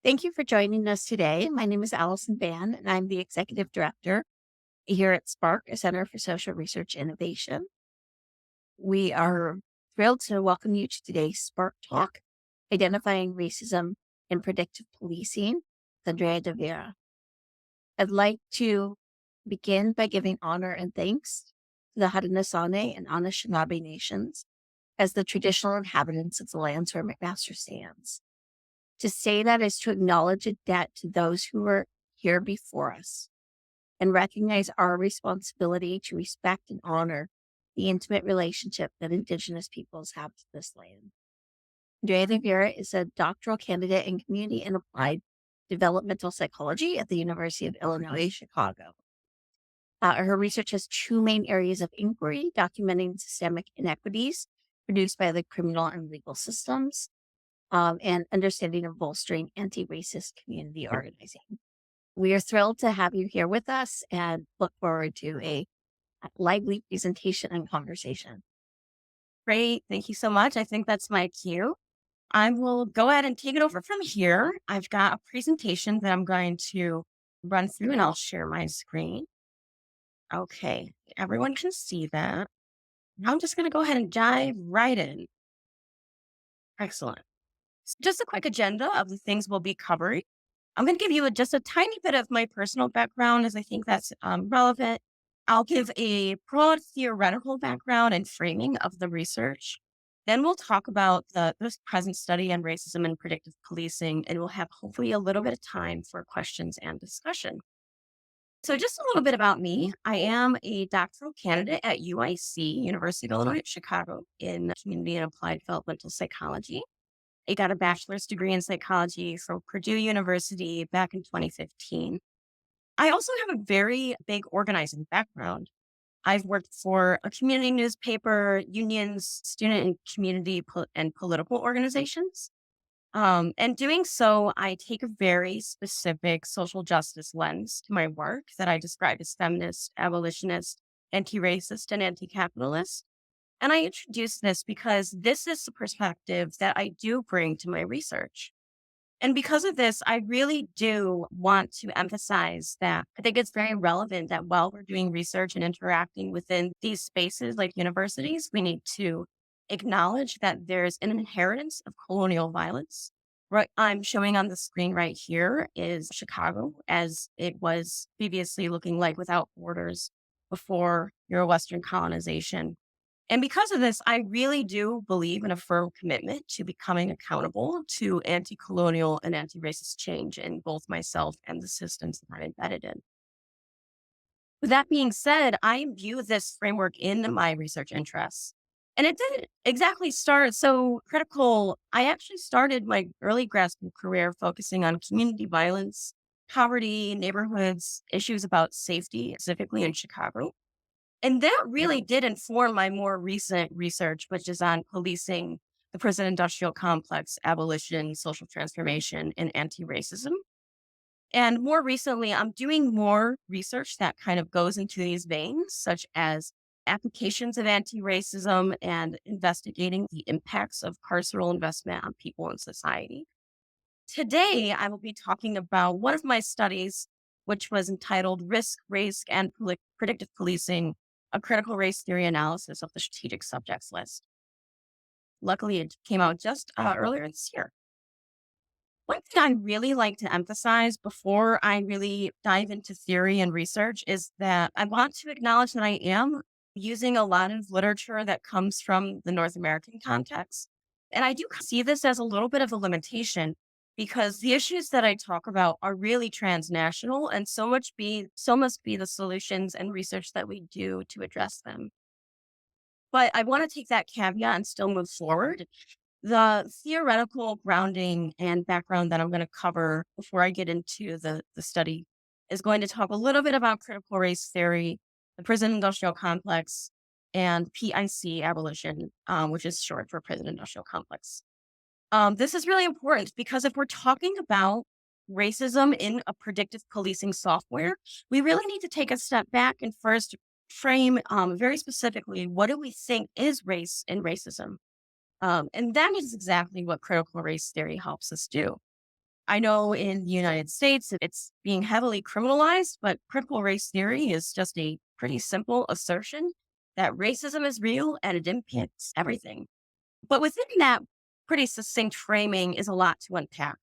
Thank you for joining us today. My name is Allison Ban, and I'm the Executive Director here at Spark, a Center for Social Research Innovation. We are thrilled to welcome you to today's Spark Talk, Identifying Racism in Predictive Policing with Andrea DaViera. I'd like to begin by giving honor and thanks to the Haudenosaunee and Anishinaabe nations as the traditional inhabitants of the lands where McMaster stands. To say that is to acknowledge a debt to those who were here before us and recognize our responsibility to respect and honor the intimate relationship that Indigenous peoples have to this land. Andrea DaViera is a doctoral candidate in community and applied developmental psychology at the University of Illinois, Chicago. Her research has two main areas of inquiry, documenting systemic inequities produced by the criminal and legal systems, and understanding of bolstering anti-racist community organizing. We are thrilled to have you here with us and look forward to a lively presentation and conversation. Great. Thank you so much. I think that's my cue. I will go ahead and take it over from here. I've got a presentation that I'm going to run through and I'll share my screen. Okay. Everyone can see that. I'm just going to go ahead and dive right in. Excellent. Just a quick agenda of the things we'll be covering. I'm going to give you just a tiny bit of my personal background as I think that's relevant. I'll give a broad theoretical background and framing of the research. Then we'll talk about this present study on racism and predictive policing, and we'll have hopefully a little bit of time for questions and discussion. So just a little bit about me. I am a doctoral candidate at UIC, University of Illinois at Chicago, in community and applied developmental psychology. I got a bachelor's degree in psychology from Purdue University back in 2015. I also have a very big organizing background. I've worked for a community newspaper, unions, student and community and political organizations. And doing so, I take a very specific social justice lens to my work that I describe as feminist, abolitionist, anti-racist, and anti-capitalist. And I introduce this because this is the perspective that I do bring to my research. And because of this, I really do want to emphasize that I think it's very relevant that while we're doing research and interacting within these spaces like universities, we need to acknowledge that there's an inheritance of colonial violence. What I'm showing on the screen right here is Chicago as it was previously looking like without borders before Euro-Western colonization. And because of this, I really do believe in a firm commitment to becoming accountable to anti colonial and anti racist change in both myself and the systems that I'm embedded in. With that being said, I view this framework in my research interests. And it didn't exactly start so critical. I actually started my early grad school career focusing on community violence, poverty, neighborhoods, issues about safety, specifically in Chicago. And that really did inform my more recent research, which is on policing the prison industrial complex, abolition, social transformation, and anti racism. And more recently, I'm doing more research that kind of goes into these veins, such as applications of anti racism and investigating the impacts of carceral investment on people and society. Today, I will be talking about one of my studies, which was entitled Risk, Race, and Predictive Policing, a critical race theory analysis of the strategic subjects list. Luckily, it came out just earlier this year. One thing I really like to emphasize before I really dive into theory and research is that I want to acknowledge that I am using a lot of literature that comes from the North American context. And I do see this as a little bit of a limitation because the issues that I talk about are really transnational and so must be the solutions and research that we do to address them. But I want to take that caveat and still move forward. The theoretical grounding and background that I'm going to cover before I get into the study is going to talk a little bit about critical race theory, the prison industrial complex, and PIC abolition, which is short for prison industrial complex. This is really important because if we're talking about racism in a predictive policing software, we really need to take a step back and first frame very specifically what do we think is race and racism. And that is exactly what critical race theory helps us do. I know in the United States, it's being heavily criminalized, but critical race theory is just a pretty simple assertion that racism is real and it impacts everything. But within that pretty succinct framing is a lot to unpack.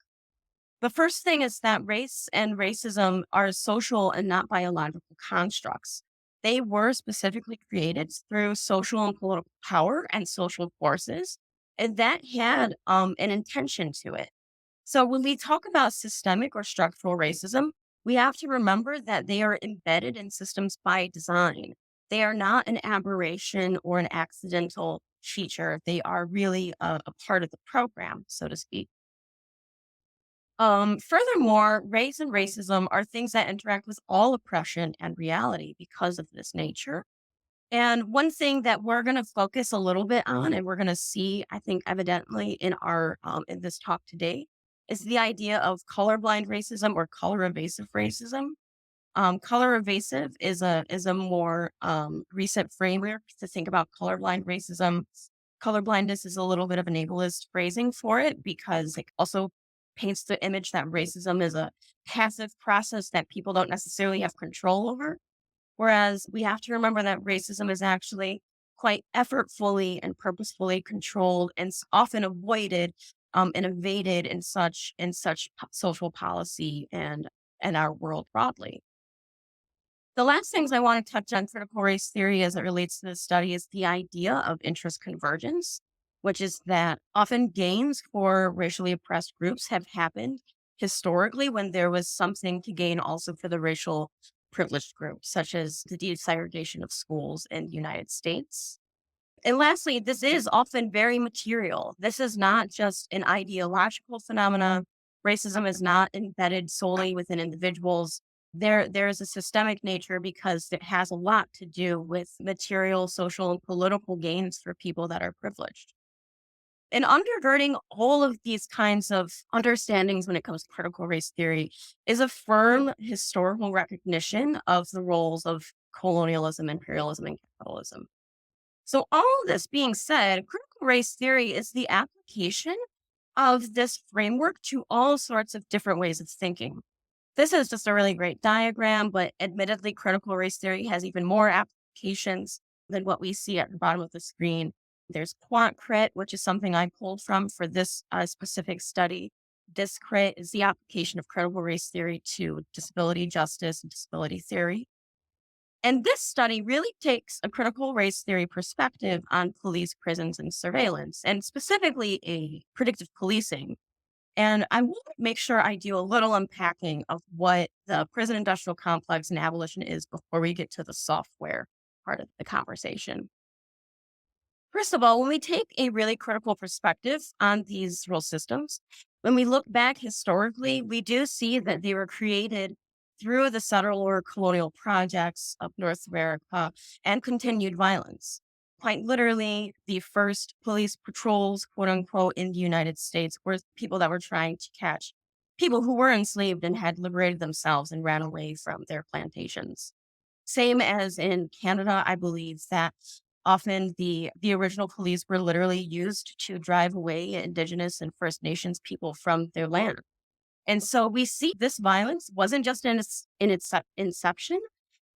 The first thing is that race and racism are social and not biological constructs. They were specifically created through social and political power and social forces, and that had an intention to it. So when we talk about systemic or structural racism, we have to remember that they are embedded in systems by design. They are not an aberration or an accidental feature. They are really a part of the program, so to speak. Furthermore, race and racism are things that interact with all oppression and reality because of this nature. And one thing that we're going to focus a little bit on, and we're going to see, I think, evidently in our in this talk today, is the idea of colorblind racism or color evasive racism. Color evasive is a more recent framework to think about colorblind racism. Colorblindness is a little bit of an ableist phrasing for it because it also paints the image that racism is a passive process that people don't necessarily have control over. Whereas we have to remember that racism is actually quite effortfully and purposefully controlled and often avoided and evaded in such social policy and our world broadly. The last things I want to touch on critical race theory as it relates to this study is the idea of interest convergence, which is that often gains for racially oppressed groups have happened historically when there was something to gain also for the racial privileged groups, such as the desegregation of schools in the United States. And lastly, this is often very material. This is not just an ideological phenomenon. Racism is not embedded solely within individuals. There is a systemic nature because it has a lot to do with material, social, and political gains for people that are privileged. And undergirding all of these kinds of understandings when it comes to critical race theory is a firm historical recognition of the roles of colonialism, imperialism, and capitalism. So, all of this being said, critical race theory is the application of this framework to all sorts of different ways of thinking. This is just a really great diagram, but admittedly, critical race theory has even more applications than what we see at the bottom of the screen. There's quant crit, which is something I pulled from for this specific study. Discrit is the application of critical race theory to disability justice and disability theory. And this study really takes a critical race theory perspective on police, prisons, and surveillance, and specifically a predictive policing. And I will make sure I do a little unpacking of what the prison industrial complex and abolition is before we get to the software part of the conversation. First of all, when we take a really critical perspective on these rule systems, when we look back historically, we do see that they were created through the settler colonial projects of North America and continued violence. Quite literally, the first police patrols, quote unquote, in the United States were people that were trying to catch people who were enslaved and had liberated themselves and ran away from their plantations. Same as in Canada, I believe that often the original police were literally used to drive away Indigenous and First Nations people from their land. And so we see this violence wasn't just in its inception,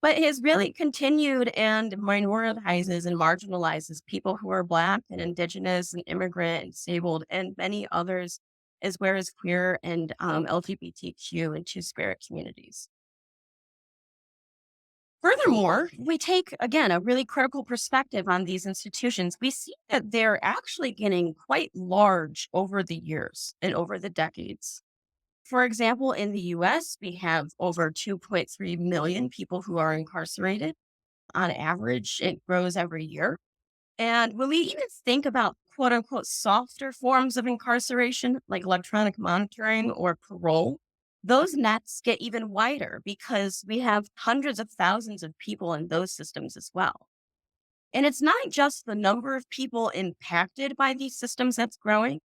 but has really continued and minoritizes and marginalizes people who are Black and Indigenous and immigrant and disabled and many others, as well as queer and LGBTQ and Two-Spirit communities. Furthermore, we take, again, a really critical perspective on these institutions. We see that they're actually getting quite large over the years and over the decades. For example, in the US, we have over 2.3 million people who are incarcerated. On average, it grows every year. And when we even think about quote unquote softer forms of incarceration, like electronic monitoring or parole, those nets get even wider because we have hundreds of thousands of people in those systems as well. And it's not just the number of people impacted by these systems that's growing,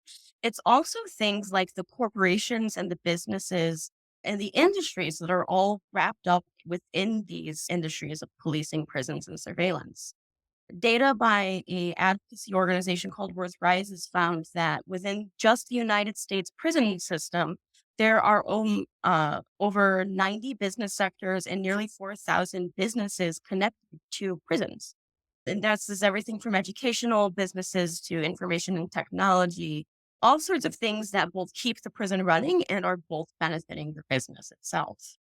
it's also things like the corporations and the businesses and the industries that are all wrapped up within these industries of policing, prisons, and surveillance. Data by a advocacy organization called Worth Rises found that within just the United States prison system, There are over 90 business sectors and nearly 4,000 businesses connected to prisons. And that's is everything from educational businesses to information and technology, all sorts of things that both keep the prison running and are both benefiting the business itself.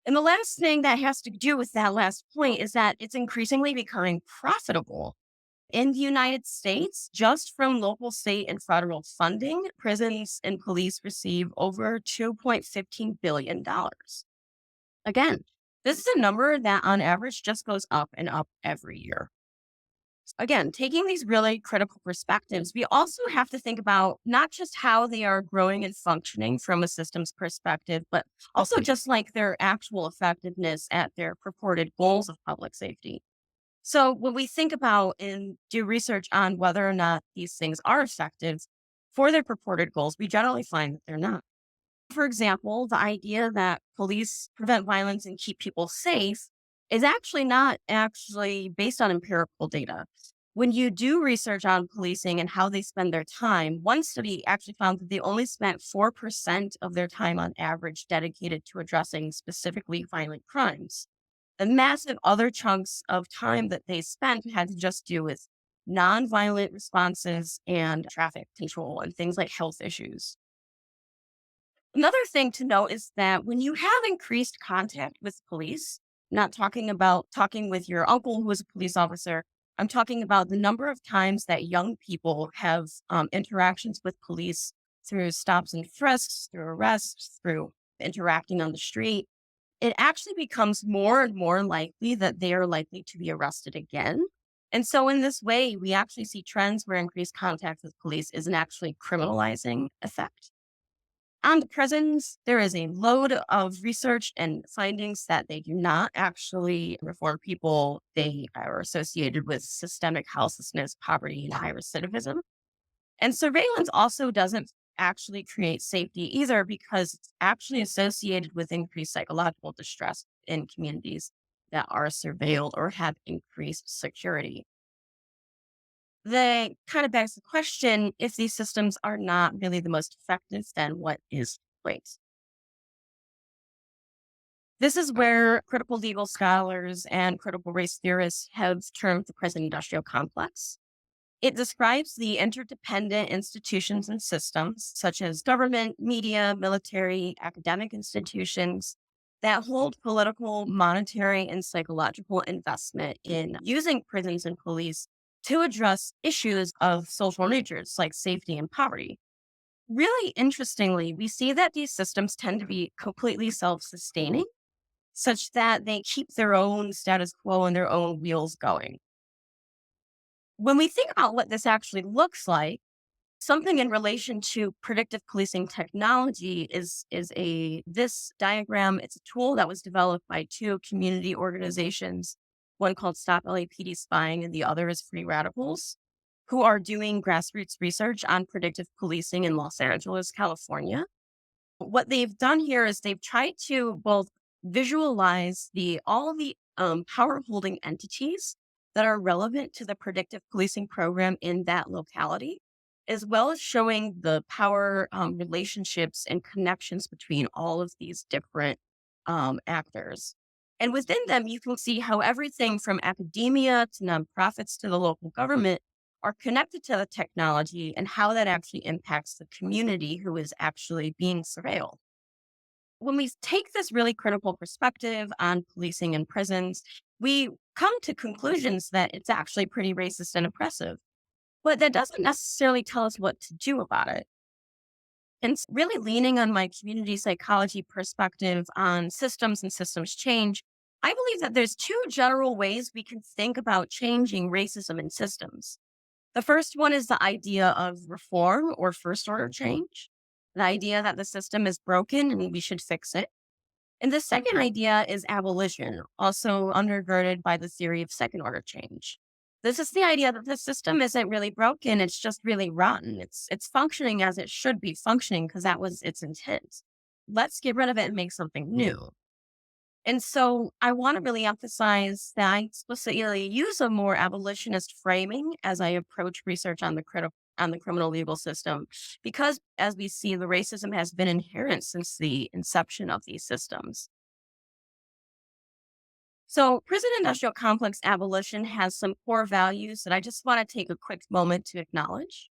And the last thing that has to do with that last point is that it's increasingly becoming profitable. In the United States, just from local, state, and federal funding, prisons and police receive over $2.15 billion. Again, this is a number that on average just goes up and up every year. Again, taking these really critical perspectives, we also have to think about not just how they are growing and functioning from a systems perspective, but also just like their actual effectiveness at their purported goals of public safety. So when we think about and do research on whether or not these things are effective for their purported goals, we generally find that they're not. For example, the idea that police prevent violence and keep people safe is actually not actually based on empirical data. When you do research on policing and how they spend their time, one study actually found that they only spent 4% of their time on average dedicated to addressing specifically violent crimes. The massive other chunks of time that they spent had to just do with nonviolent responses and traffic control and things like health issues. Another thing to note is that when you have increased contact with police, not talking about talking with your uncle who is a police officer, I'm talking about the number of times that young people have interactions with police through stops and frisks, through arrests, through interacting on the street. It actually becomes more and more likely that they are likely to be arrested again. And so, in this way, we actually see trends where increased contact with police is an actually criminalizing effect. On the prisons, there is a load of research and findings that they do not actually reform people. They are associated with systemic houselessness, poverty, and high recidivism. And surveillance also doesn't actually create safety either because it's actually associated with increased psychological distress in communities that are surveilled or have increased security. That kind of begs the question, if these systems are not really the most effective, then what is the point? This is where critical legal scholars and critical race theorists have termed the prison industrial complex. It describes the interdependent institutions and systems, such as government, media, military, academic institutions, that hold political, monetary, and psychological investment in using prisons and police to address issues of social natures like safety and poverty. Really interestingly, we see that these systems tend to be completely self sustaining, such that they keep their own status quo and their own wheels going. When we think about what this actually looks like, something in relation to predictive policing technology is a this diagram. It's a tool that was developed by two community organizations, one called Stop LAPD Spying and the other is Free Radicals, who are doing grassroots research on predictive policing in Los Angeles, California. What they've done here is they've tried to both visualize the all the power holding entities that are relevant to the predictive policing program in that locality, as well as showing the power relationships and connections between all of these different actors. And within them, you can see how everything from academia to nonprofits to the local government are connected to the technology and how that actually impacts the community who is actually being surveilled. When we take this really critical perspective on policing and prisons, we come to conclusions that it's actually pretty racist and oppressive, but that doesn't necessarily tell us what to do about it. And really leaning on my community psychology perspective on systems and systems change, I believe that there's two general ways we can think about changing racism in systems. The first one is the idea of reform or first order change, the idea that the system is broken and we should fix it. And the second idea is abolition, also undergirded by the theory of second order change. This is the idea that the system isn't really broken, it's just really rotten. It's functioning as it should be functioning because that was its intent. Let's get rid of it and make something new. And so I want to really emphasize that I explicitly use a more abolitionist framing as I approach research on the on the criminal legal system because, as we see, the racism has been inherent since the inception of these systems. So, prison industrial complex abolition has some core values that I just want to take a quick moment to acknowledge.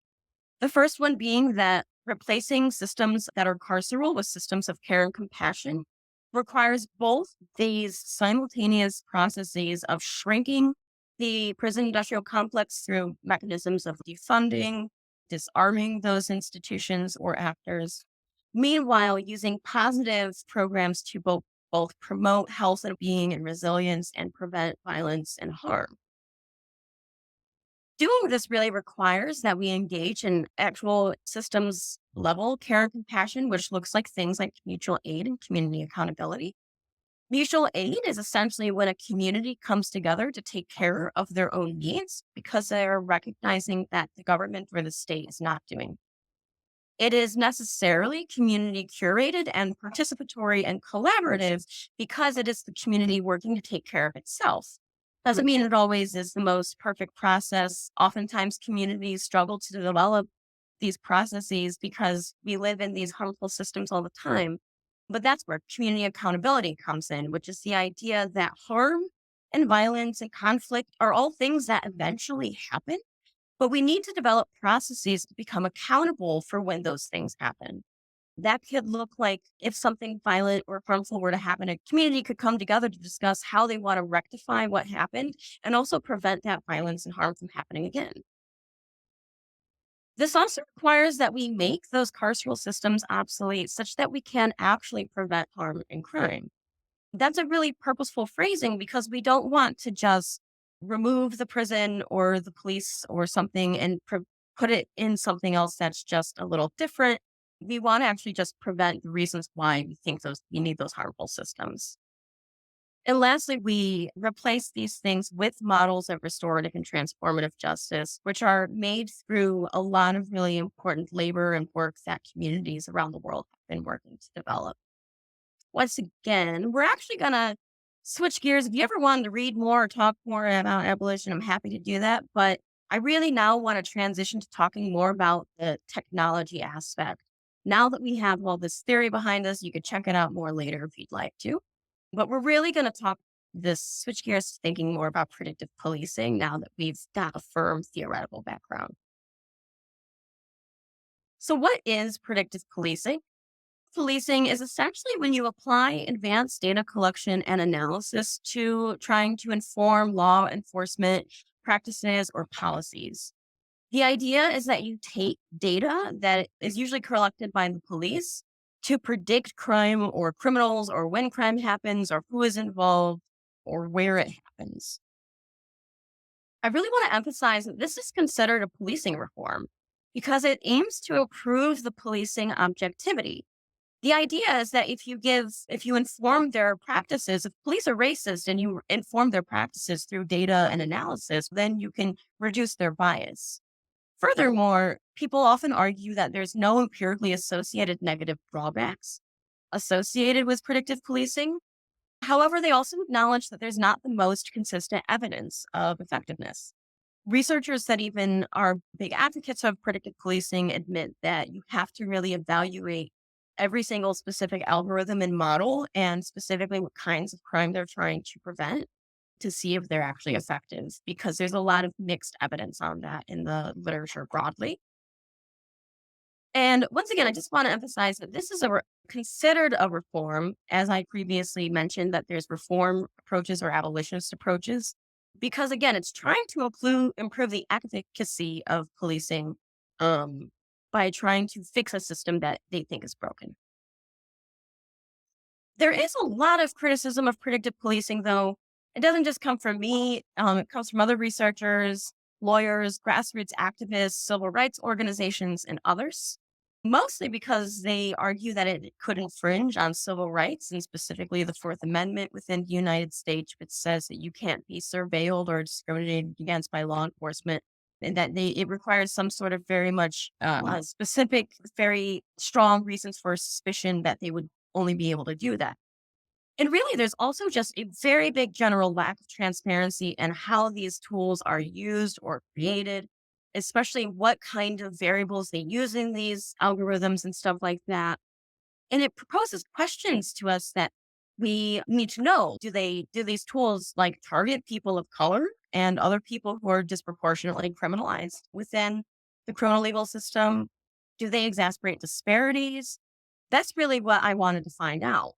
The first one being that replacing systems that are carceral with systems of care and compassion requires both these simultaneous processes of shrinking the prison industrial complex through mechanisms of defunding, disarming those institutions or actors, meanwhile using positive programs to both promote health and being and resilience and prevent violence and harm. Doing this really requires that we engage in actual systems level care and compassion, which looks like things like mutual aid and community accountability. Mutual aid is essentially when a community comes together to take care of their own needs because they're recognizing that the government or the state is not doing. It is necessarily community curated and participatory and collaborative because it is the community working to take care of itself. Doesn't mean it always is the most perfect process. Oftentimes, communities struggle to develop these processes because we live in these harmful systems all the time. But that's where community accountability comes in, which is the idea that harm and violence and conflict are all things that eventually happen, but we need to develop processes to become accountable for when those things happen. That could look like if something violent or harmful were to happen, a community could come together to discuss how they want to rectify what happened and also prevent that violence and harm from happening again. This also requires that we make those carceral systems obsolete such that we can actually prevent harm and crime. That's a really purposeful phrasing because we don't want to just remove the prison or the police or something and put it in something else that's just a little different. We want to actually just prevent the reasons why we think those we need those harmful systems. And lastly, we replace these things with models of restorative and transformative justice, which are made through a lot of really important labor and work that communities around the world have been working to develop. Once again, we're actually going to switch gears. If you ever wanted to read more or talk more about abolition, I'm happy to do that. But I really now want to transition to talking more about the technology aspect. Now that we have all this theory behind us, you could check it out more later if you'd like to. But we're really going to switch gears to thinking more about predictive policing now that we've got a firm theoretical background. So, what is predictive policing? Policing is essentially when you apply advanced data collection and analysis to trying to inform law enforcement practices or policies. The idea is that you take data that is usually collected by the police to predict crime or criminals or when crime happens or who is involved or where it happens. I really want to emphasize that this is considered a policing reform because it aims to improve the policing objectivity. The idea is that if you inform their practices, if police are racist and you inform their practices through data and analysis, then you can reduce their bias. Furthermore, people often argue that there's no empirically associated negative drawbacks associated with predictive policing. However, they also acknowledge that there's not the most consistent evidence of effectiveness. Researchers that even are big advocates of predictive policing admit that you have to really evaluate every single specific algorithm and model and specifically what kinds of crime they're trying to prevent to see if they're actually effective because there's a lot of mixed evidence on that in the literature broadly. And once again, I just want to emphasize that this is considered a reform, as I previously mentioned, that there's reform approaches or abolitionist approaches, because again, it's trying to improve the efficacy of policing by trying to fix a system that they think is broken. There is a lot of criticism of predictive policing, though. It doesn't just come from me, it comes from other researchers, lawyers, grassroots activists, civil rights organizations, and others. Mostly because they argue that it could infringe on civil rights and specifically the Fourth Amendment within the United States, which says that you can't be surveilled or discriminated against by law enforcement, and that it requires some sort of very much specific, very strong reasons for suspicion that they would only be able to do that. And really, there's also just a very big general lack of transparency in how these tools are used or created. especially what kind of variables they use in these algorithms and stuff like that. And it proposes questions to us that we need to know. Do these tools like target people of color and other people who are disproportionately criminalized within the criminal legal system? Do they exacerbate disparities? That's really what I wanted to find out.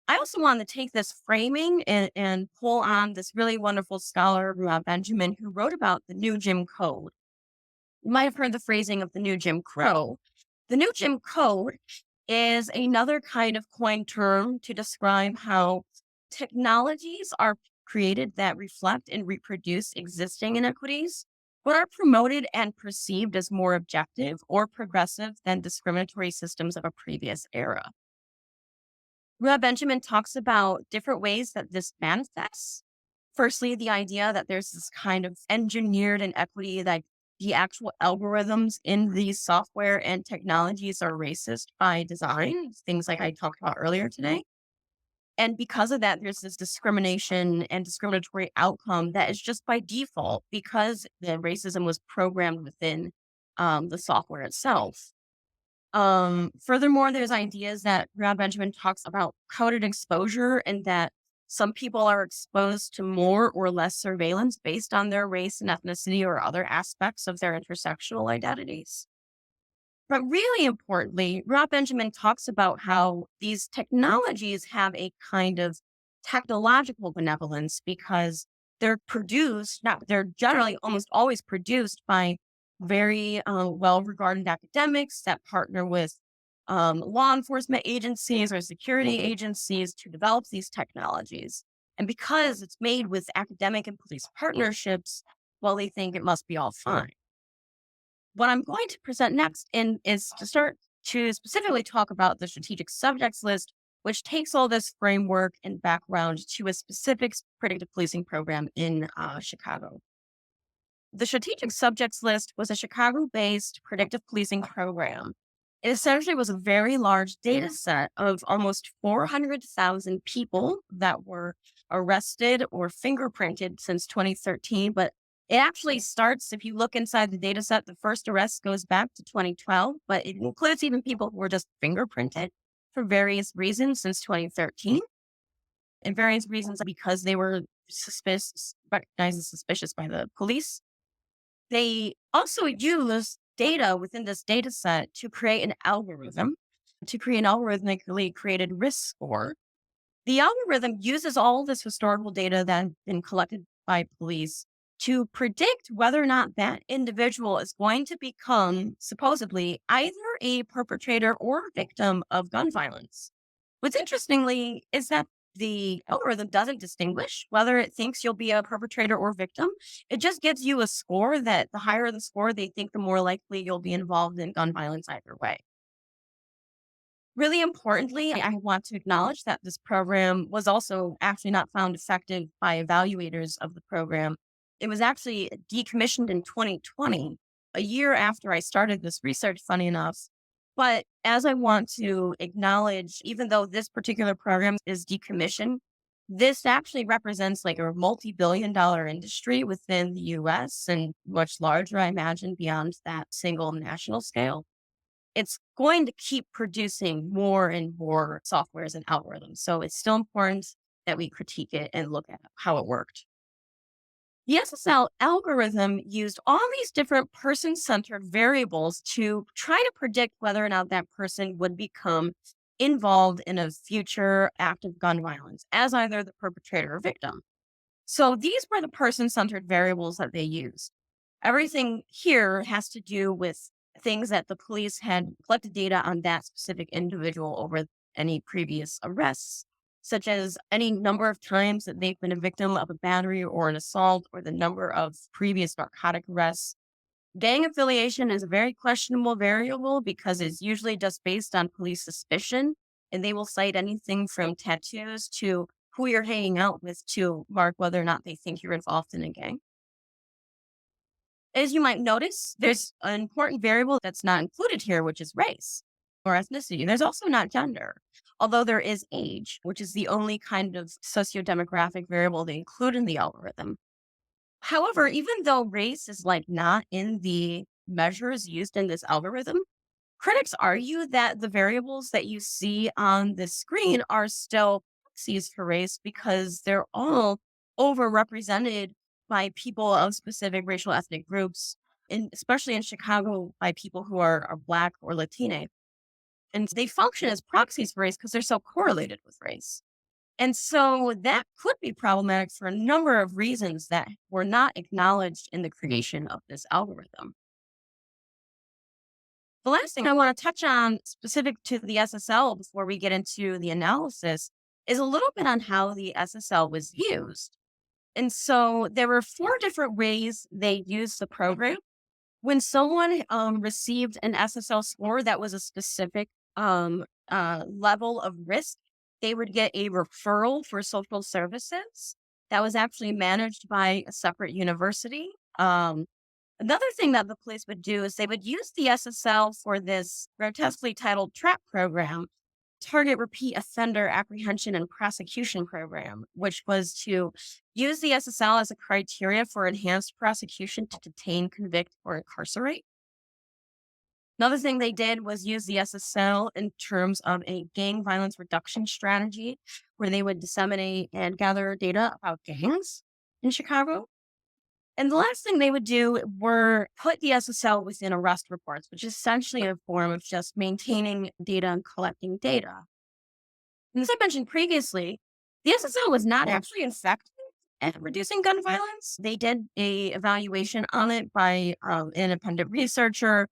I also wanted to take this framing and pull on this really wonderful scholar, Benjamin, who wrote about the new Jim Code. You might have heard the phrasing of the new Jim Crow. The new Jim Code is another kind of coined term to describe how technologies are created that reflect and reproduce existing inequities, but are promoted and perceived as more objective or progressive than discriminatory systems of a previous era. Benjamin talks about different ways that this manifests. Firstly, the idea that there's this kind of engineered inequity that the actual algorithms in these software and technologies are racist by design, things like I talked about earlier today. And because of that, there's this discrimination and discriminatory outcome that is just by default because the racism was programmed within the software itself. Furthermore, there's ideas that Rob Benjamin talks about coded exposure and that some people are exposed to more or less surveillance based on their race and ethnicity or other aspects of their intersectional identities. But really importantly, Rob Benjamin talks about how these technologies have a kind of technological benevolence because they're produced, not they're generally almost always produced by very well regarded academics that partner with law enforcement agencies or security agencies to develop these technologies. And because it's made with academic and police partnerships, well, they think it must be all fine. What I'm going to present next is to start to specifically talk about the strategic subjects list, which takes all this framework and background to a specific predictive policing program in Chicago. The strategic subjects list was a Chicago based predictive policing program. It essentially was a very large data set of almost 400,000 people that were arrested or fingerprinted since 2013. But it actually starts, if you look inside the data set, the first arrest goes back to 2012, but it includes even people who were just fingerprinted for various reasons since 2013. And various reasons because they were recognized as suspicious by the police. They also use data within this data set to create an algorithm, to create an algorithmically created risk score. The algorithm uses all this historical data that has been collected by police to predict whether or not that individual is going to become supposedly either a perpetrator or victim of gun violence. What's interestingly is that the algorithm doesn't distinguish whether it thinks you'll be a perpetrator or victim. It just gives you a score that the higher the score, they think the more likely you'll be involved in gun violence either way. Really importantly, I want to acknowledge that this program was also actually not found effective by evaluators of the program. It was actually decommissioned in 2020, a year after I started this research, funny enough. But as I want to acknowledge, even though this particular program is decommissioned, this actually represents like a multi-billion-dollar industry within the US and much larger, I imagine, beyond that single national scale. It's going to keep producing more and more softwares and algorithms. So it's still important that we critique it and look at how it worked. The SSL algorithm used all these different person centered variables to try to predict whether or not that person would become involved in a future act of gun violence as either the perpetrator or victim. So these were the person centered variables that they used. Everything here has to do with things that the police had collected data on that specific individual over any previous arrests, such as any number of times that they've been a victim of a battery or an assault, or the number of previous narcotic arrests. Gang affiliation is a very questionable variable because it's usually just based on police suspicion, and they will cite anything from tattoos to who you're hanging out with to mark whether or not they think you're involved in a gang. As you might notice, there's an important variable that's not included here, which is race or ethnicity. There's also not gender, although there is age, which is the only kind of socio-demographic variable they include in the algorithm. However, even though race is like not in the measures used in this algorithm, critics argue that the variables that you see on the screen are still proxies for race because they're all overrepresented by people of specific racial ethnic groups, and especially in Chicago by people who are Black or Latine. And they function as proxies for race because they're so correlated with race. And so that could be problematic for a number of reasons that were not acknowledged in the creation of this algorithm. The last thing I want to touch on specific to the SSL before we get into the analysis is a little bit on how the SSL was used. And so there were four different ways they used the program. When someone received an SSL score that was a specific level of risk, they would get a referral for social services that was actually managed by a separate university. Another thing that the police would do is they would use the SSL for this grotesquely titled TRAP program, Target Repeat Offender Apprehension and Prosecution Program, which was to use the SSL as a criteria for enhanced prosecution to detain, convict, or incarcerate. Another thing they did was use the SSL in terms of a gang violence reduction strategy, where they would disseminate and gather data about gangs in Chicago. And the last thing they would do were put the SSL within arrest reports, which is essentially a form of just maintaining data and collecting data. And as I mentioned previously, the SSL was not actually effective at reducing gun violence. They did a evaluation on it by an independent researcher,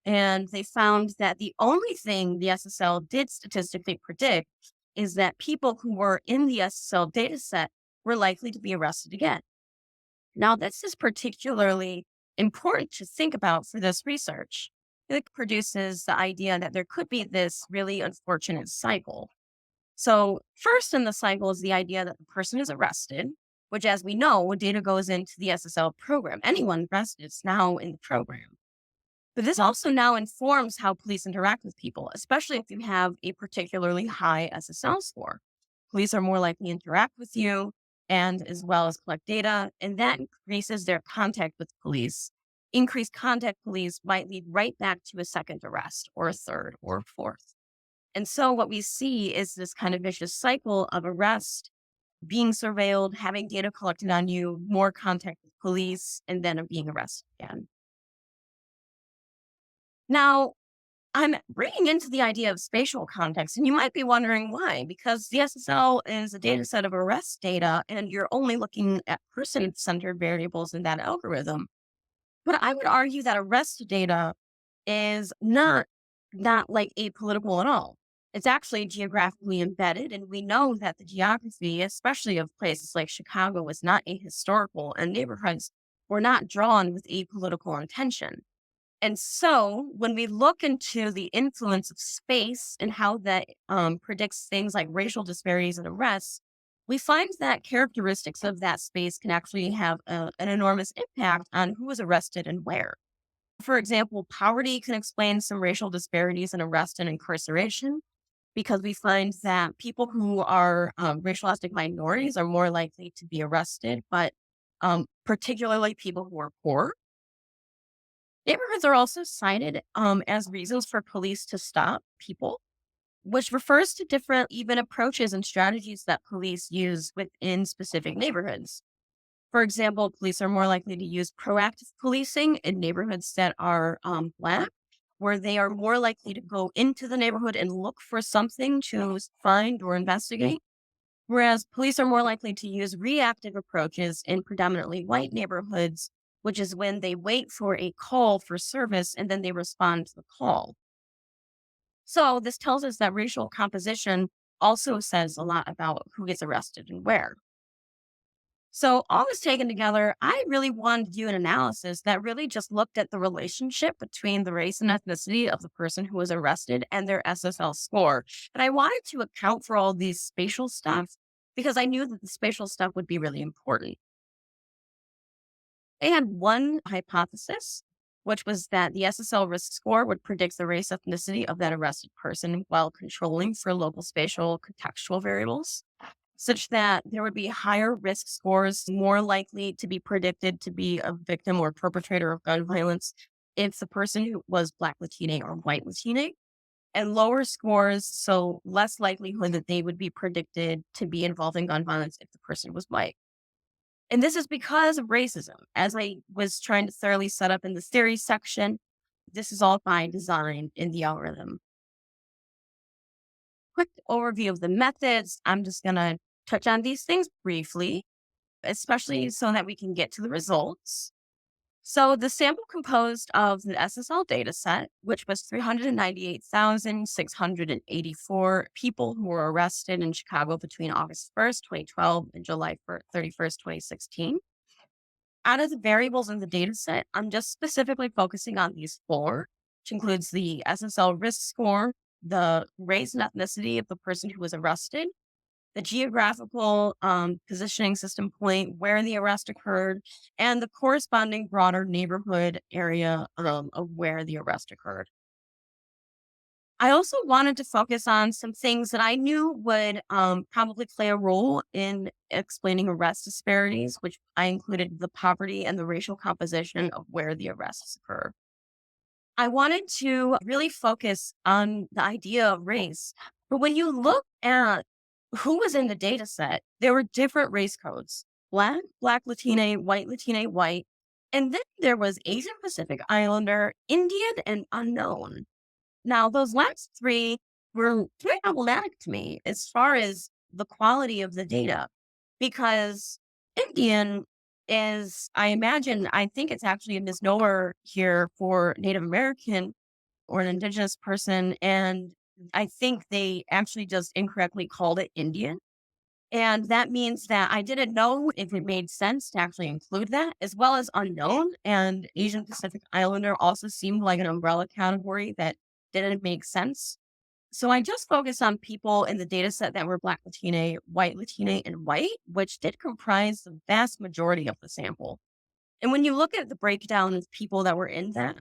and they found that the only thing the SSL did statistically predict is that people who were in the SSL dataset were likely to be arrested again. Now, this is particularly important to think about for this research. It produces the idea that there could be this really unfortunate cycle. So, first in the cycle is the idea that the person is arrested, which, as we know, when data goes into the SSL program, anyone arrested is now in the program. But this also now informs how police interact with people, especially if you have a particularly high SSL score. Police are more likely to interact with you and as well as collect data, and that increases their contact with police. Increased contact police might lead right back to a second arrest or a third or a fourth. And so what we see is this kind of vicious cycle of arrest, being surveilled, having data collected on you, more contact with police, and then of being arrested again. Now, I'm bringing into the idea of spatial context, and you might be wondering why, because the SSL is a data set of arrest data, and you're only looking at person-centered variables in that algorithm. But I would argue that arrest data is not like apolitical at all. It's actually geographically embedded, and we know that the geography, especially of places like Chicago, is not ahistorical, and neighborhoods were not drawn with apolitical intention. And so, when we look into the influence of space and how that predicts things like racial disparities and arrests, we find that characteristics of that space can actually have an enormous impact on who is arrested and where. For example, poverty can explain some racial disparities in arrest and incarceration because we find that people who are racial ethnic minorities are more likely to be arrested, but particularly people who are poor. Neighborhoods are also cited as reasons for police to stop people, which refers to different even approaches and strategies that police use within specific neighborhoods. For example, police are more likely to use proactive policing in neighborhoods that are Black, where they are more likely to go into the neighborhood and look for something to find or investigate. Whereas police are more likely to use reactive approaches in predominantly white neighborhoods, which is when they wait for a call for service and then they respond to the call. So this tells us that racial composition also says a lot about who gets arrested and where. So all this taken together, I really wanted to do an analysis that really just looked at the relationship between the race and ethnicity of the person who was arrested and their SSL score. And I wanted to account for all these spatial stuff because I knew that the spatial stuff would be really important. They had one hypothesis, which was that the SSL risk score would predict the race ethnicity of that arrested person while controlling for local spatial contextual variables. such that there would be higher risk scores, more likely to be predicted to be a victim or perpetrator of gun violence if the person who was Black Latina or white Latina, and lower scores, so less likelihood that they would be predicted to be involved in gun violence if the person was white. And this is because of racism. As I was trying to thoroughly set up in the theory section, this is all by design in the algorithm. Quick overview of the methods. I'm just going to touch on these things briefly, especially so that we can get to the results. So the sample composed of the SSL data set, which was 398,684 people who were arrested in Chicago between August 1st, 2012 and July 31st, 2016. Out of the variables in the data set, I'm just specifically focusing on these four, which includes the SSL risk score, the race and ethnicity of the person who was arrested, the geographical positioning system point where the arrest occurred, and the corresponding broader neighborhood area of where the arrest occurred. I also wanted to focus on some things that I knew would probably play a role in explaining arrest disparities, which I included the poverty and the racial composition of where the arrests occur. I wanted to really focus on the idea of race. But when you look at who was in the data set, there were different race codes: Black, Black Latina, white. And then there was Asian Pacific Islander, Indian, and unknown. Now, those last three were very problematic to me as far as the quality of the data, because Indian is, I imagine, I think it's actually a misnomer here for Native American or an indigenous person. And I think they actually just incorrectly called it Indian. And that means that I didn't know if it made sense to actually include that, as well as unknown. And Asian Pacific Islander also seemed like an umbrella category that didn't make sense. So I just focused on people in the data set that were Black Latina, and white, which did comprise the vast majority of the sample. And when you look at the breakdown of people that were in that,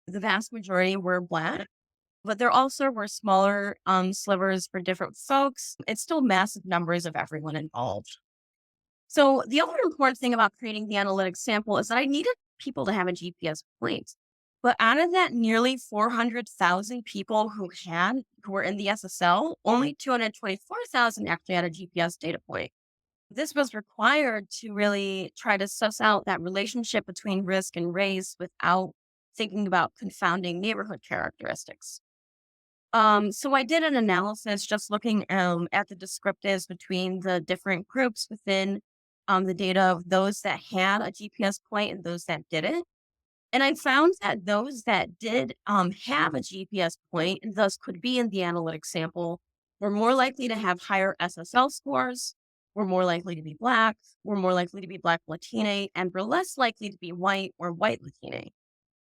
the vast majority were Black, but there also were smaller slivers for different folks. It's still massive numbers of everyone involved. So the other important thing about creating the analytic sample is that I needed people to have a GPS point. But out of that nearly 400,000 people who were in the SSL, only 224,000 actually had a GPS data point. This was required to really try to suss out that relationship between risk and race without thinking about confounding neighborhood characteristics. So I did an analysis just looking at the descriptives between the different groups within the data of those that had a GPS point and those that didn't. And I found that those that did have a GPS point and thus could be in the analytic sample were more likely to have higher SSL scores, were more likely to be Black, were more likely to be Black Latina, and were less likely to be white or white Latina.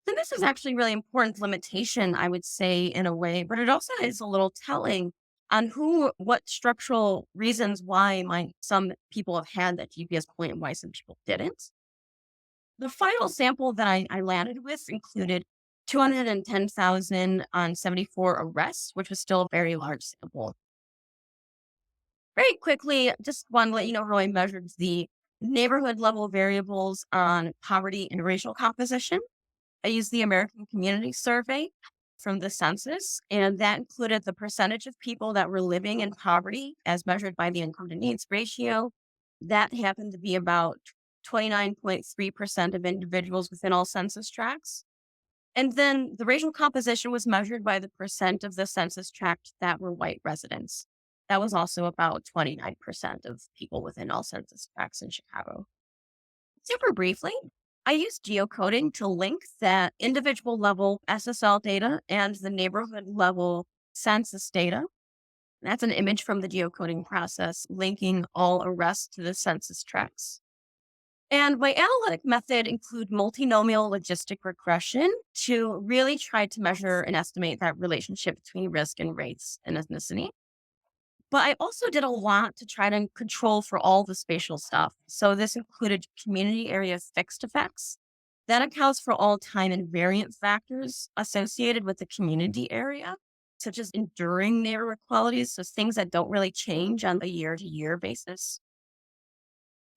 So this is actually really important limitation, I would say, in a way, but it also is a little telling on what structural reasons why some people have had that GPS point and why some people didn't. The final sample that I landed with included 210,000 on 74 arrests, which was still a very large sample. Very quickly, just want to let you know how I measured the neighborhood level variables on poverty and racial composition. I used the American Community Survey from the census, and that included the percentage of people that were living in poverty as measured by the income to needs ratio. That happened to be about 29.3% of individuals within all census tracts. And then the racial composition was measured by the percent of the census tract that were white residents. That was also about 29% of people within all census tracts in Chicago. Super briefly, I use geocoding to link that individual level SSL data and the neighborhood level census data. That's an image from the geocoding process, linking all arrests to the census tracts. And my analytic method include multinomial logistic regression to really try to measure and estimate that relationship between risk and race and ethnicity. But I also did a lot to try to control for all the spatial stuff. So this included community area fixed effects. That accounts for all time and variant factors associated with the community area. such as enduring neighborhood qualities, so things that don't really change on a year to year basis.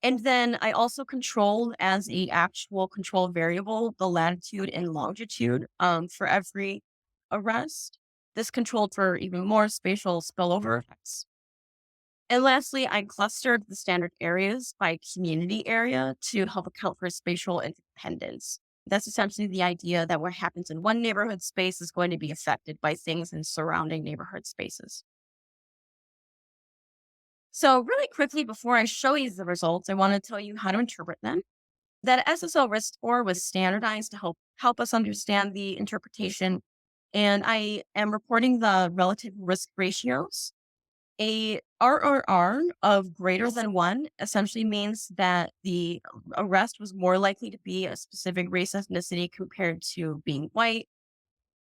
And then I also controlled as a actual control variable the latitude and longitude for every arrest. This controlled for even more spatial spillover effects. And lastly, I clustered the standard areas by community area to help account for spatial independence. That's essentially the idea that what happens in one neighborhood space is going to be affected by things in surrounding neighborhood spaces. So, really quickly, before I show you the results, I want to tell you how to interpret them. That SSL risk score was standardized to help us understand the interpretation. And I am reporting the relative risk ratios. A RRR of greater than one essentially means that the arrest was more likely to be a specific race ethnicity compared to being white.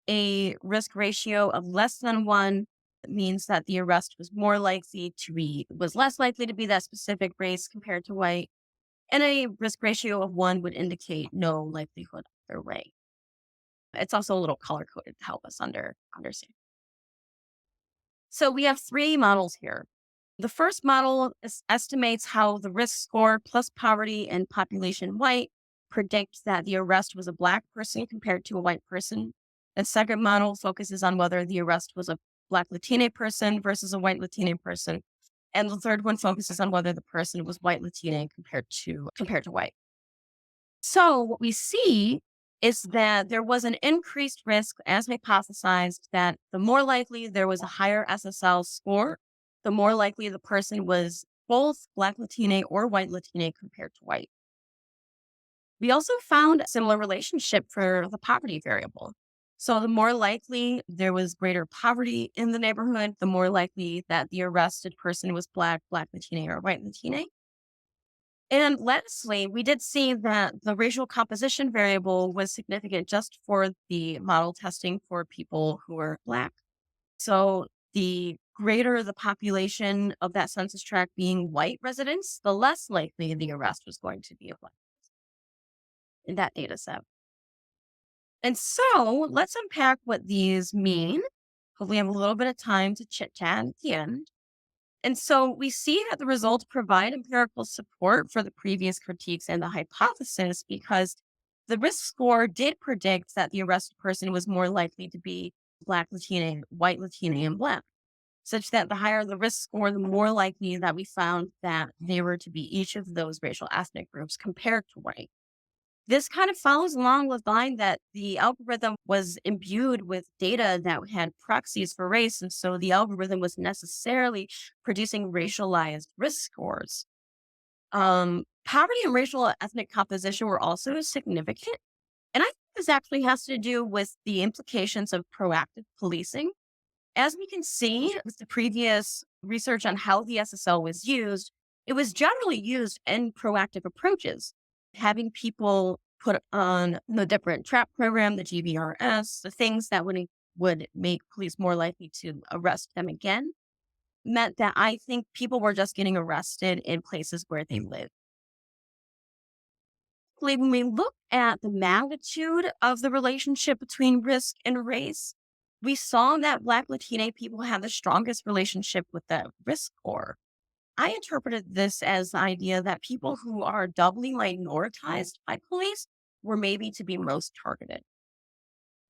A risk ratio of less than one means that the arrest was less likely to be that specific race compared to white. And a risk ratio of one would indicate no likelihood either way. It's also a little color coded to help us understand. So we have three models here. The first model estimates how the risk score plus poverty and population white predicts that the arrest was a Black person compared to a white person. The second model focuses on whether the arrest was a Black Latina person versus a white Latina person. And the third one focuses on whether the person was white Latina compared to white. So what we see is that there was an increased risk as hypothesized that the more likely there was a higher SSL score, the more likely the person was both Black Latina or white Latina compared to white. We also found a similar relationship for the poverty variable. So the more likely there was greater poverty in the neighborhood, the more likely that the arrested person was Black, Black Latina, or white Latina. And lastly, we did see that the racial composition variable was significant just for the model testing for people who are Black. So the greater the population of that census tract being white residents, the less likely the arrest was going to be a Black in that data set. And so let's unpack what these mean. Hopefully, I have a little bit of time to chit chat at the end. And so we see that the results provide empirical support for the previous critiques and the hypothesis because the risk score did predict that the arrested person was more likely to be Black Latina, white Latina, and Black, such that the higher the risk score, the more likely that we found that they were to be each of those racial ethnic groups compared to white. This kind of follows along with the line that the algorithm was imbued with data that had proxies for race. And so the algorithm was necessarily producing racialized risk scores. Poverty and racial ethnic composition were also significant. And I think this actually has to do with the implications of proactive policing. As we can see with the previous research on how the SSL was used, it was generally used in proactive approaches, having people put on the different trap program, the GBRS, the things that would make police more likely to arrest them again, meant that I think people were just getting arrested in places where they live. When we look at the magnitude of the relationship between risk and race, we saw that Black Latina people had the strongest relationship with the risk score. I interpreted this as the idea that people who are doubly minoritized by police were maybe to be most targeted.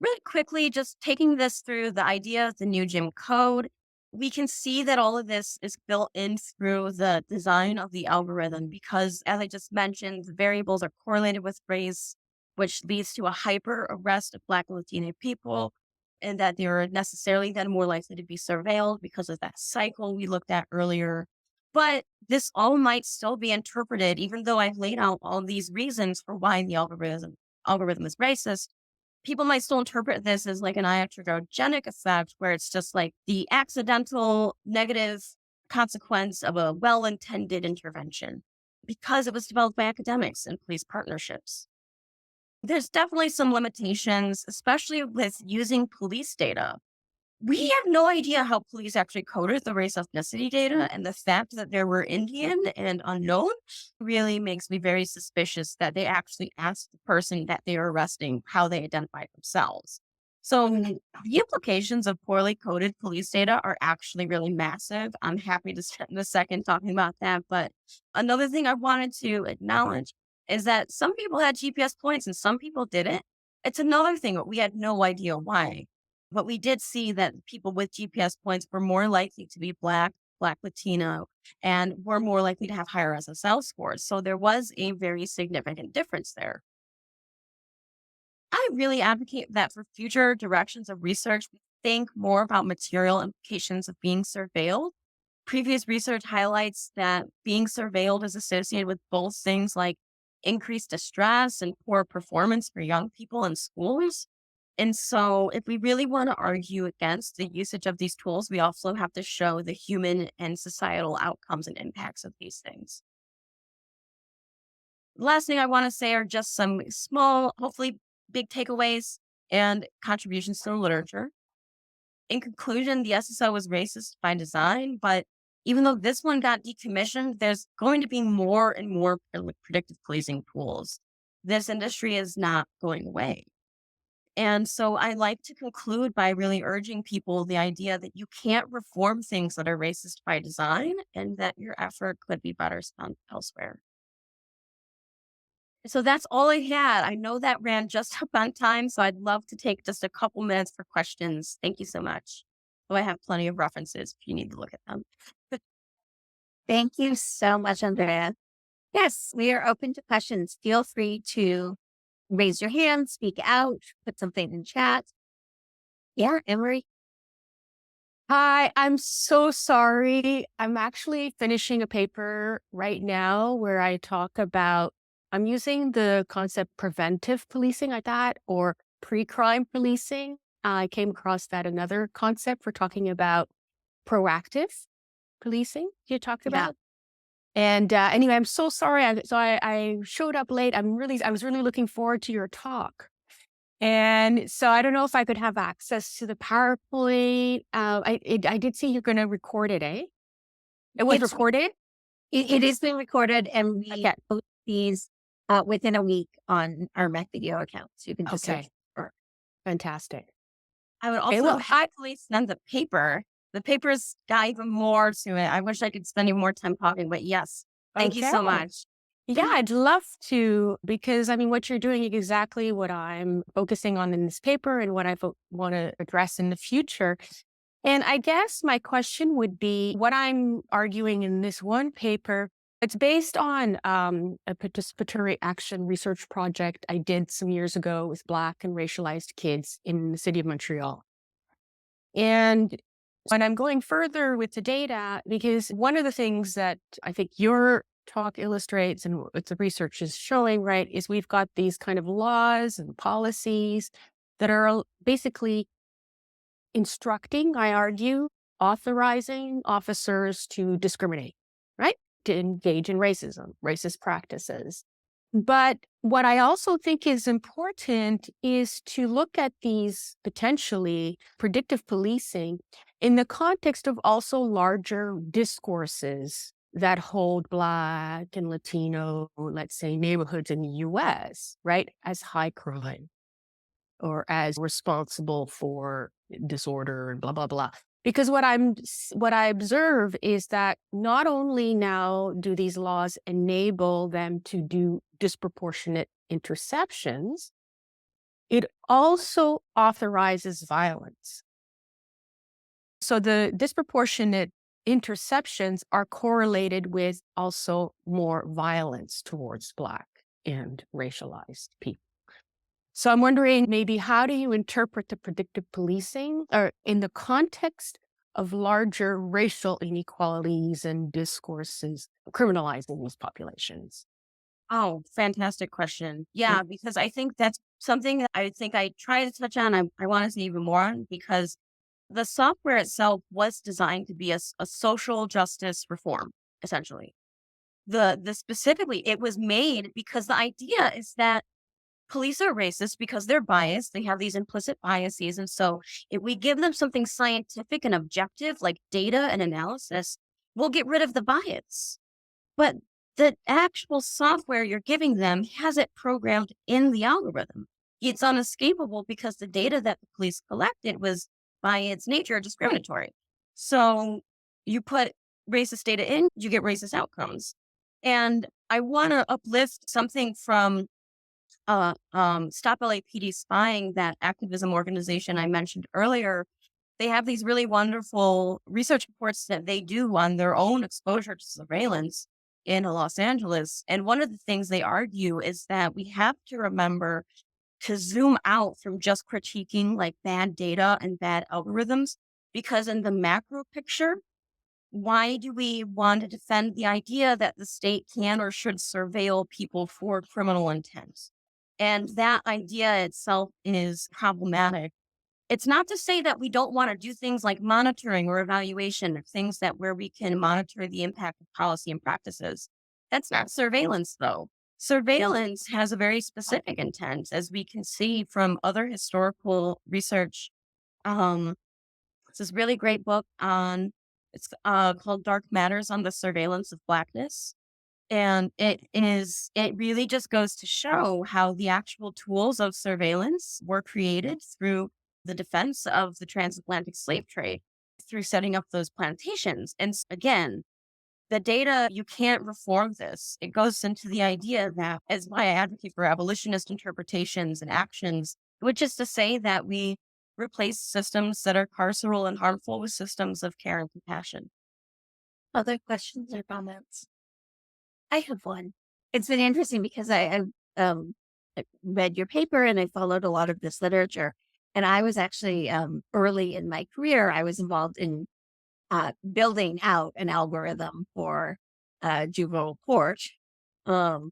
Really quickly, just taking this through the idea of the new Jim Code, we can see that all of this is built in through the design of the algorithm because, as I just mentioned, the variables are correlated with race, which leads to a hyper arrest of Black and Latina people, and that they are necessarily then more likely to be surveilled because of that cycle we looked at earlier. But this all might still be interpreted, even though I've laid out all these reasons for why the algorithm is racist. People might still interpret this as like an iatrogenic effect, where it's just like the accidental negative consequence of a well intended intervention because it was developed by academics and police partnerships. There's definitely some limitations, especially with using police data. We have no idea how police actually coded the race ethnicity data, and the fact that there were Indian and unknown really makes me very suspicious that they actually asked the person that they are arresting how they identify themselves. So the implications of poorly coded police data are actually really massive. I'm happy to spend a second talking about that. But another thing I wanted to acknowledge is that some people had GPS points and some people didn't. It's another thing that we had no idea why. But we did see that people with GPS points were more likely to be Black, Black Latino, and were more likely to have higher SSL scores. So there was a very significant difference there. I really advocate that for future directions of research, we think more about material implications of being surveilled. Previous research highlights that being surveilled is associated with both things like increased distress and poor performance for young people in schools. And so, if we really want to argue against the usage of these tools, we also have to show the human and societal outcomes and impacts of these things. Last thing I want to say are just some small, hopefully big takeaways and contributions to the literature. In conclusion, the SSO was racist by design, but even though this one got decommissioned, there's going to be more and more predictive policing tools. This industry is not going away. And so I like to conclude by really urging people the idea that you can't reform things that are racist by design and that your effort could be better spent elsewhere. So that's all I had. I know that ran just up on time, so I'd love to take just a couple minutes for questions. Thank you so much. So I have plenty of references if you need to look at them. Thank you so much, Andrea. Yes, we are open to questions. Feel free to raise your hand, speak out, put something in chat. Yeah, Emery. Hi, I'm so sorry. I'm actually finishing a paper right now where I talk about, I'm using the concept preventive policing, I thought, or pre-crime policing. I came across that another concept for talking about proactive policing you talked Yeah. about. And anyway, I'm so sorry. I showed up late. I was really looking forward to your talk. And so I don't know if I could have access to the PowerPoint. I did see you're going to record it, eh? It was It's recorded? it is being recorded and we Okay. post these within a week on our Mac Video account. So you can just search Okay. for Fantastic. I would Okay. also happily send the paper. The paper's got even more to it. I wish I could spend even more time talking, but yes, thank you Okay. so much. Yeah, I'd love to, because I mean, what you're doing is exactly what I'm focusing on in this paper and what I want to address in the future. And I guess my question would be what I'm arguing in this one paper. It's based on a participatory action research project I did some years ago with Black and racialized kids in the city of Montreal. And when I'm going further with the data, because one of the things that I think your talk illustrates and what the research is showing, right, is we've got these kind of laws and policies that are basically instructing, I argue, authorizing officers to discriminate, right? To engage in racism, racist practices. But what I also think is important is to look at these potentially predictive policing in the context of also larger discourses that hold Black and Latino, let's say, neighborhoods in the US, right, as high crime or as responsible for disorder and blah, blah, blah. Because what I observe is that not only now do these laws enable them to do disproportionate interceptions, it also authorizes violence. So the disproportionate interceptions are correlated with also more violence towards Black and racialized people. So I'm wondering maybe how do you interpret the predictive policing or in the context of larger racial inequalities and discourses criminalizing these populations? Oh, fantastic question. Yeah, because I think that's something that I think I try to touch on. I want to say even more on because the software itself was designed to be a social justice reform, essentially. The specifically, it was made because the idea is that police are racist because they're biased. They have these implicit biases. And so if we give them something scientific and objective, like data and analysis, we'll get rid of the bias. But the actual software you're giving them has it programmed in the algorithm. it's unescapable because the data that the police collected was by its nature discriminatory. So you put racist data in, you get racist outcomes. And I want to uplift something from Stop LAPD Spying, that activism organization I mentioned earlier. They have these really wonderful research reports that they do on their own exposure to surveillance in Los Angeles. And one of the things they argue is that we have to remember to zoom out from just critiquing like bad data and bad algorithms, because in the macro picture, why do we want to defend the idea that the state can or should surveil people for criminal intent? And that idea itself is problematic. It's not to say that we don't want to do things like monitoring or evaluation, or things that where we can monitor the impact of policy and practices. That's not surveillance, though. Surveillance has a very specific intent, as we can see from other historical research. Um, it's this really great book on, it's called Dark Matters on the Surveillance of Blackness. And it really just goes to show how the actual tools of surveillance were created through the defense of the transatlantic slave trade, through setting up those plantations. And again, the data, you can't reform this. It goes into the idea that, as why I advocate for abolitionist interpretations and actions, which is to say that we replace systems that are carceral and harmful with systems of care and compassion. Other questions or comments? I have one. It's been interesting because I read your paper and I followed a lot of this literature. And I was actually early in my career, I was involved in building out an algorithm for juvenile court um,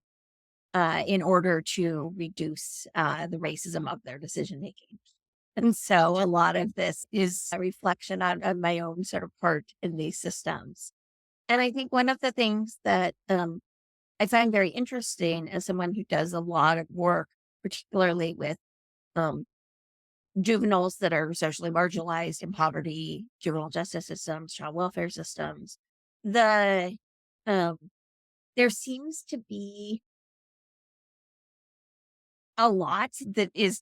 in order to reduce the racism of their decision making. And so a lot of this is a reflection on my own sort of part in these systems. And I think one of the things that I find very interesting as someone who does a lot of work, particularly with um, juveniles that are socially marginalized in poverty, juvenile justice systems, child welfare systems, the um, there seems to be a lot that is,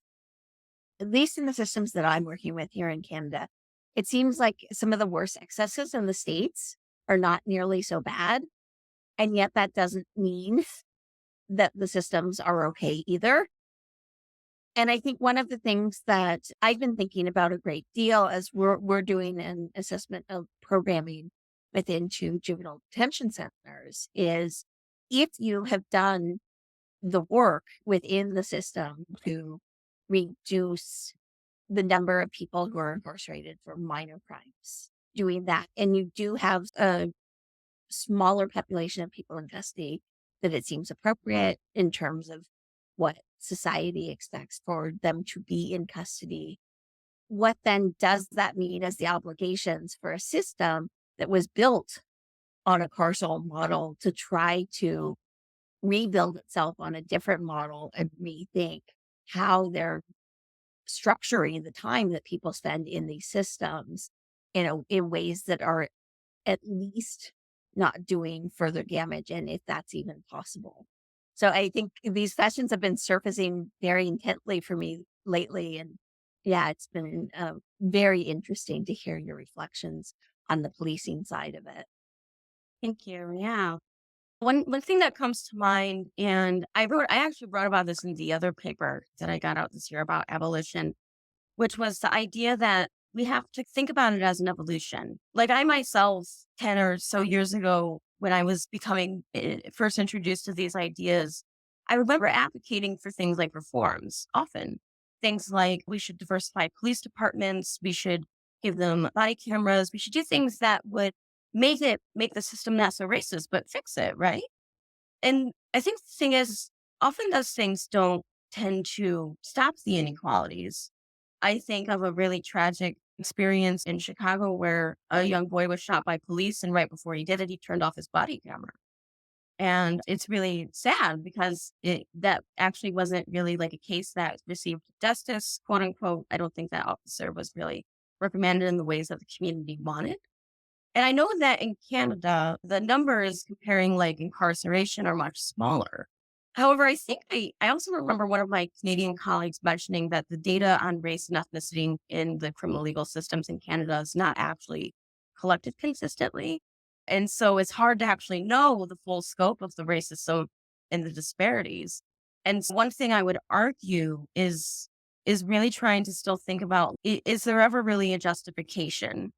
at least in the systems that I'm working with here in Canada, it seems like some of the worst excesses in the States are not nearly so bad. And yet that doesn't mean that the systems are okay either. And I think one of the things that I've been thinking about a great deal as we're doing an assessment of programming within two juvenile detention centers is, if you have done the work within the system to reduce the number of people who are incarcerated for minor crimes, doing that, and you do have a smaller population of people in custody, that it seems appropriate in terms of what society expects for them to be in custody. What then does that mean as the obligations for a system that was built on a carceral model to try to rebuild itself on a different model and rethink how they're structuring the time that people spend in these systems in ways that are at least not doing further damage, and if that's even possible. So I think these questions have been surfacing very intently for me lately. And yeah, it's been very interesting to hear your reflections on the policing side of it. Thank you. Yeah. One thing that comes to mind, and I actually wrote about this in the other paper that I got out this year about abolition, which was the idea that we have to think about it as an evolution. Like I myself, 10 or so years ago, when I was becoming first introduced to these ideas, I remember advocating for things like reforms often. Things like we should diversify police departments, we should give them body cameras, we should do things that would make the system not so racist, but fix it, right? And I think the thing is, often those things don't tend to stop the inequalities. I think of a really tragic experience in Chicago where a young boy was shot by police, and right before he did it, he turned off his body camera. And it's really sad because that actually wasn't really like a case that received justice, quote unquote. I don't think that officer was really reprimanded in the ways that the community wanted. And I know that in Canada, the numbers comparing like incarceration are much smaller. However, I think I also remember one of my Canadian colleagues mentioning that the data on race and ethnicity in the criminal legal systems in Canada is not actually collected consistently. And so it's hard to actually know the full scope of the racism and the disparities. And one thing I would argue is really trying to still think about, is there ever really a justification,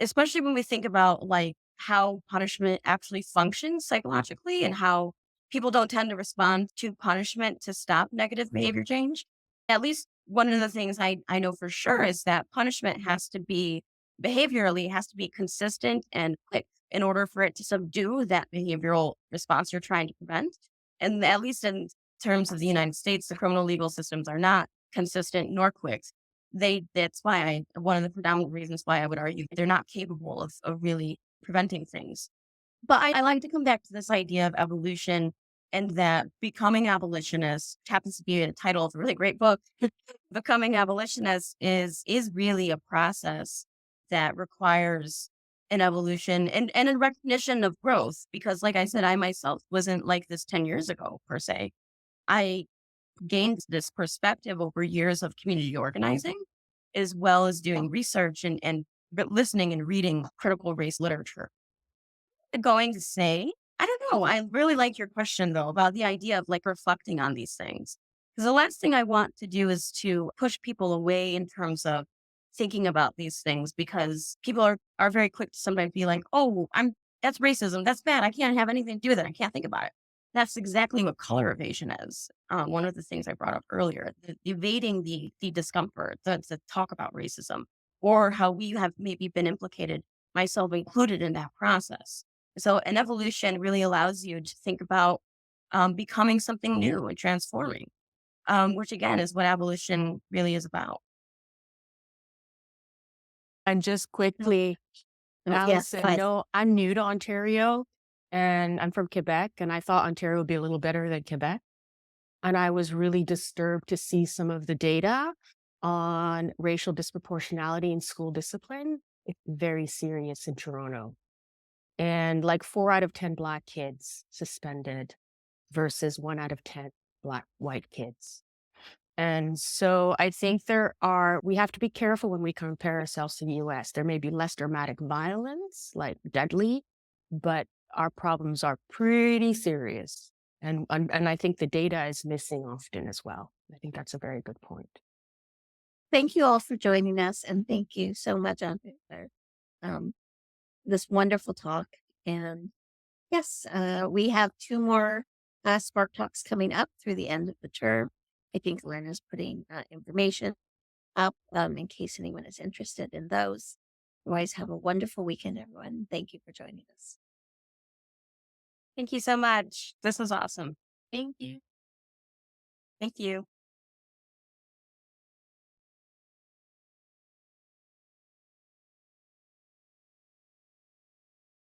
especially when we think about like how punishment actually functions psychologically and how people don't tend to respond to punishment to stop negative behavior change. At least one of the things I know for sure is that punishment has to be behaviorally has to be consistent and quick in order for it to subdue that behavioral response you're trying to prevent. And at least in terms of the United States, the criminal legal systems are not consistent nor quick. That's why one of the predominant reasons why I would argue they're not capable of really preventing things. But I like to come back to this idea of evolution and that becoming abolitionist happens to be a title of a really great book. Becoming abolitionist is really a process that requires an evolution and a recognition of growth. Because like I said, I myself wasn't like this 10 years ago per se. I gained this perspective over years of community organizing, as well as doing research and listening and reading critical race literature. Going to say, I don't know. I really like your question though about the idea of like reflecting on these things. Because the last thing I want to do is to push people away in terms of thinking about these things because people are very quick to sometimes be like, oh, that's racism. That's bad. I can't have anything to do with it. I can't think about it. That's exactly what color evasion is. One of the things I brought up earlier, evading the discomfort, the talk about racism, or how we have maybe been implicated, myself included, in that process. So an evolution really allows you to think about becoming something new and transforming, which again is what abolition really is about. And just quickly, Yes, Allison, but no, I'm new to Ontario and I'm from Quebec, and I thought Ontario would be a little better than Quebec. And I was really disturbed to see some of the data on racial disproportionality in school discipline. It's very serious in Toronto. And like 4 out of 10 Black kids suspended versus 1 out of 10 Black white kids. And so I think we have to be careful when we compare ourselves to the US. There may be less dramatic violence, like deadly, but our problems are pretty serious. And I think the data is missing often as well. I think that's a very good point. thank you all for joining us. And thank you so much, Andrea, for um, this wonderful talk. And yes, we have two more Spark Talks coming up through the end of the term. I think Lynn is putting information up in case anyone is interested in those. Otherwise, have a wonderful weekend, everyone. Thank you for joining us. Thank you so much. This was awesome. Thank you. Thank you.